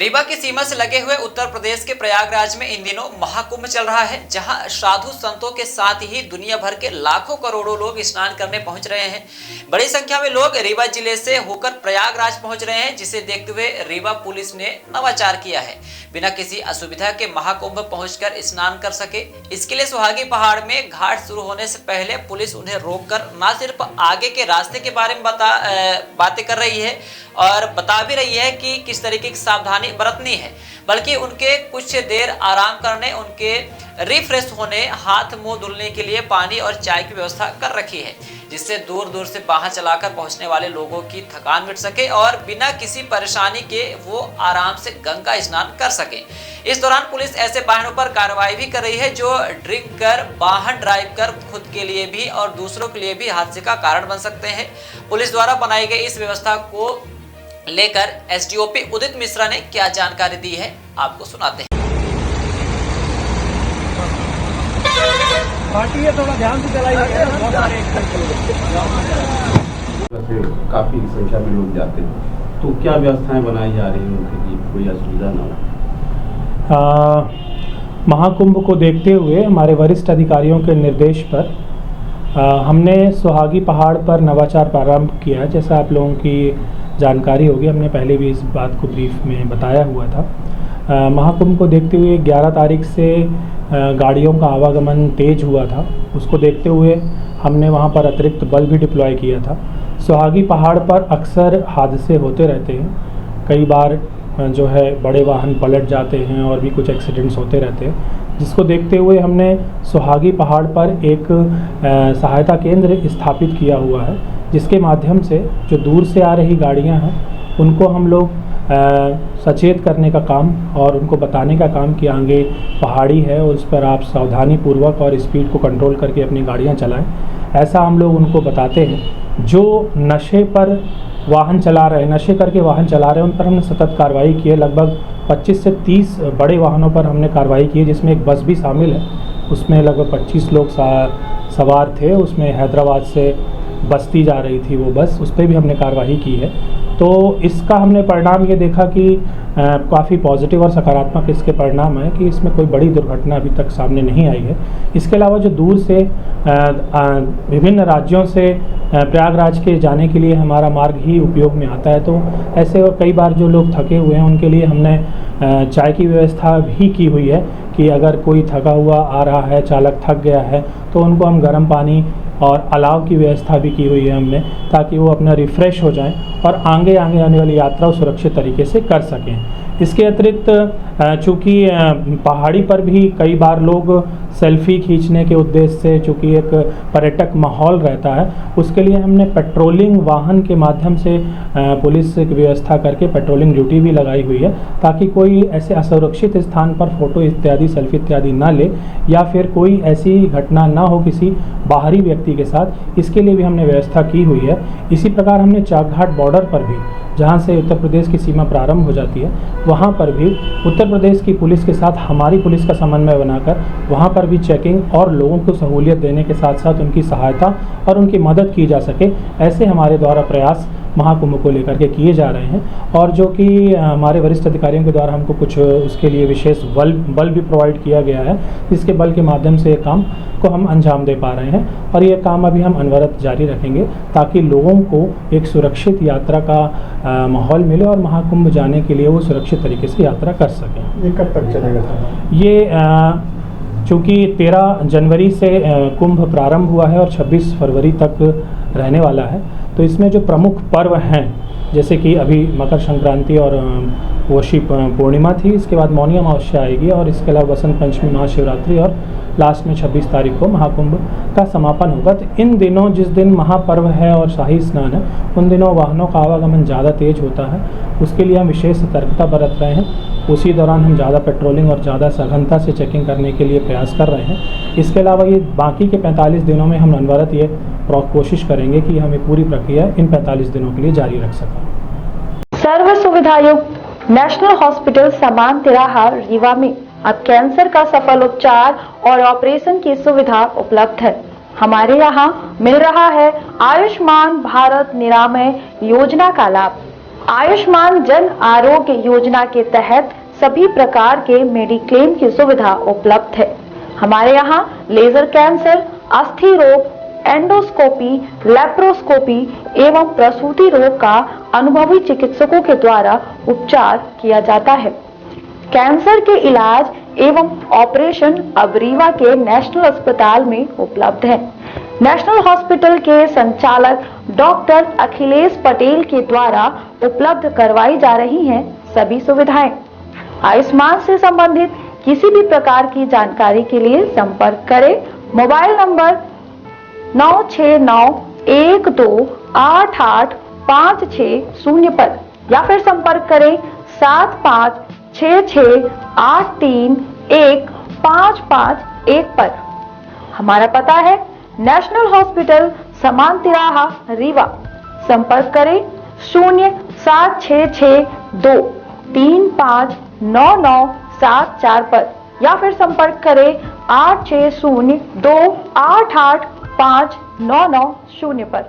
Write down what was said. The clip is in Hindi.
रीवा की सीमा से लगे हुए उत्तर प्रदेश के प्रयागराज में इन दिनों महाकुंभ चल रहा है, जहां साधु संतों के साथ ही दुनिया भर के लाखों करोड़ों लोग स्नान करने पहुंच रहे हैं। बड़ी संख्या में लोग रीवा जिले से होकर प्रयागराज पहुंच रहे हैं, जिसे देखते हुए रीवा पुलिस ने नवाचार किया है। बिना किसी असुविधा के महाकुंभ पहुंचकर स्नान कर सके, इसके लिए सुहागी पहाड़ में घाट शुरू होने से पहले पुलिस उन्हें रोककर न सिर्फ आगे के रास्ते के बारे में बातें कर रही है और बता भी रही है कि किस तरीके की सावधानी बरतनी है, बल्कि उनके कुछ देर आराम करने, उनके रिफ्रेश होने, हाथ मुंह धुलने के लिए पानी और चाय की व्यवस्था कर रखी है, जिससे दूर दूर से वाहन चलाकर पहुंचने वाले लोगों की थकान मिट सके और बिना किसी परेशानी के वो आराम से गंगा स्नान कर सके। इस दौरान पुलिस ऐसे वाहनों पर कार्रवाई भी कर रही है जो ड्रिंक कर वाहन ड्राइव कर खुद के लिए भी और दूसरों के लिए भी हादसे का कारण बन सकते हैं। पुलिस द्वारा बनाई गई इस व्यवस्था को लेकर एसडीओपी उदित मिश्रा ने क्या जानकारी दी है, आपको सुनाते हैं। थोड़ा ध्यान से चलाइए, बहुत सारे काफी संख्या में लोग जाते हैं, तो क्या व्यवस्थाएं बनाई जा रही हैं उनके लिए कोई असुविधा ना हो? महाकुंभ को देखते हुए हमारे वरिष्ठ अधिकारियों के निर्देश पर हमने सुहागी पहाड़ पर नवाचार प्रारंभ किया। जैसा आप लोगों की जानकारी होगी, हमने पहले भी इस बात को ब्रीफ में बताया हुआ था। महाकुंभ को देखते हुए 11 तारीख से गाड़ियों का आवागमन तेज हुआ था। उसको देखते हुए हमने वहां पर अतिरिक्त बल भी डिप्लॉय किया था। सुहागी पहाड़ पर अक्सर हादसे होते रहते हैं, कई बार जो है बड़े वाहन पलट जाते हैं और भी कुछ एक्सीडेंट्स होते रहते हैं, जिसको देखते हुए हमने सुहागी पहाड़ पर एक सहायता केंद्र स्थापित किया हुआ है, जिसके माध्यम से जो दूर से आ रही गाड़ियां हैं उनको हम लोग सचेत करने का काम और उनको बताने का काम कि आगे पहाड़ी है, उस पर आप सावधानी पूर्वक और स्पीड को कंट्रोल करके अपनी गाड़ियां चलाएं। ऐसा हम लोग उनको बताते हैं। जो नशे पर वाहन चला रहे, नशे करके वाहन चला रहे हैं, उन पर हमने सतत कार्रवाई की है। लगभग 25 से 30 बड़े वाहनों पर हमने कार्रवाई की है, जिसमें एक बस भी शामिल है। उसमें लगभग 25 लोग सवार थे। उसमें हैदराबाद से बस्ती जा रही थी वो बस, उस पर भी हमने कार्रवाई की है। तो इसका हमने परिणाम ये देखा कि काफ़ी पॉजिटिव और सकारात्मक इसके परिणाम है कि इसमें कोई बड़ी दुर्घटना अभी तक सामने नहीं आई है। इसके अलावा जो दूर से विभिन्न राज्यों से प्रयागराज के जाने के लिए हमारा मार्ग ही उपयोग में आता है, तो ऐसे कई बार जो लोग थके हुए हैं उनके लिए हमने चाय की व्यवस्था भी की हुई है कि अगर कोई थका हुआ आ रहा है, चालक थक गया है, तो उनको हम गर्म पानी और अलाव की व्यवस्था भी की हुई है हमने, ताकि वो अपना रिफ़्रेश हो जाएं और आगे आने वाली यात्रा सुरक्षित तरीके से कर सकें। इसके अतिरिक्त चूँकि पहाड़ी पर भी कई बार लोग सेल्फ़ी खींचने के उद्देश्य से, चूँकि एक पर्यटक माहौल रहता है, उसके लिए हमने पेट्रोलिंग वाहन के माध्यम से पुलिस की व्यवस्था करके पेट्रोलिंग ड्यूटी भी लगाई हुई है, ताकि कोई ऐसे असुरक्षित स्थान पर फ़ोटो इत्यादि, सेल्फी इत्यादि ना ले या फिर कोई ऐसी घटना ना हो किसी बाहरी व्यक्ति के साथ। इसके लिए भी हमने व्यवस्था की हुई है। इसी प्रकार हमने चाकघाट बॉर्डर पर भी, जहाँ से उत्तर प्रदेश की सीमा प्रारंभ हो जाती है, वहाँ पर भी उत्तर प्रदेश की पुलिस के साथ हमारी पुलिस का समन्वय बनाकर वहाँ पर भी चेकिंग और लोगों को सहूलियत देने के साथ साथ उनकी सहायता और उनकी मदद की जा सके, ऐसे हमारे द्वारा प्रयास महाकुंभ को लेकर के किए जा रहे हैं। और जो कि हमारे वरिष्ठ अधिकारियों के द्वारा हमको कुछ उसके लिए विशेष बल भी प्रोवाइड किया गया है, जिसके बल के माध्यम से ये काम को हम अंजाम दे पा रहे हैं। और ये काम अभी हम अनवरत जारी रखेंगे, ताकि लोगों को एक सुरक्षित यात्रा का माहौल मिले और महाकुंभ जाने के लिए वो सुरक्षित तरीके से यात्रा कर सकें। ये कब तक चलेगा? ये चूँकि 13 जनवरी से कुंभ प्रारंभ हुआ है और 26 फरवरी तक रहने वाला है, तो इसमें जो प्रमुख पर्व हैं, जैसे कि अभी मकर संक्रांति और वोशी पूर्णिमा थी, इसके बाद मौनी अमावस्या आएगी और इसके अलावा वसंत पंचमी, महाशिवरात्रि और लास्ट में 26 तारीख को महाकुंभ का समापन होगा। तो इन दिनों, जिस दिन महापर्व है और शाही स्नान है, उन दिनों वाहनों का आवागमन ज़्यादा तेज होता है। उसके लिए हम विशेष सतर्कता बरत रहे हैं। उसी दौरान हम ज़्यादा पेट्रोलिंग और ज़्यादा सघनता से चेकिंग करने के लिए प्रयास कर रहे हैं। इसके अलावा ये बाकी के 45 दिनों में हम अनवरत ये कोशिश करेंगे कि हम ये पूरी प्रक्रिया इन 45 दिनों के लिए जारी रख सकें। सर्व सुविधायुक्त नेशनल हॉस्पिटल समान तिराहा रीवा में अब कैंसर का सफल उपचार और ऑपरेशन की सुविधा उपलब्ध है। हमारे यहाँ मिल रहा है आयुष्मान भारत निरामय योजना का लाभ। आयुष्मान जन आरोग्य योजना के तहत सभी प्रकार के मेडिक्लेम की सुविधा उपलब्ध है। हमारे यहाँ लेजर कैंसर, अस्थि रोग, एंडोस्कोपी, लेप्रोस्कोपी एवं प्रसूति रोग का अनुभवी चिकित्सकों के द्वारा उपचार किया जाता है। कैंसर के इलाज एवं ऑपरेशन अब रीवा के नेशनल अस्पताल में उपलब्ध है। नेशनल हॉस्पिटल के संचालक डॉक्टर अखिलेश पटेल के द्वारा उपलब्ध करवाई जा रही हैं सभी सुविधाएं। आयुष्मान से संबंधित किसी भी प्रकार की जानकारी के लिए संपर्क करें मोबाइल नंबर 9691288560 पर या फिर संपर्क करें 7566831551 पर। हमारा पता है नेशनल हॉस्पिटल समान तिराहा रीवा। संपर्क करें 07662359974 पर या फिर संपर्क करें 8602885990 पर।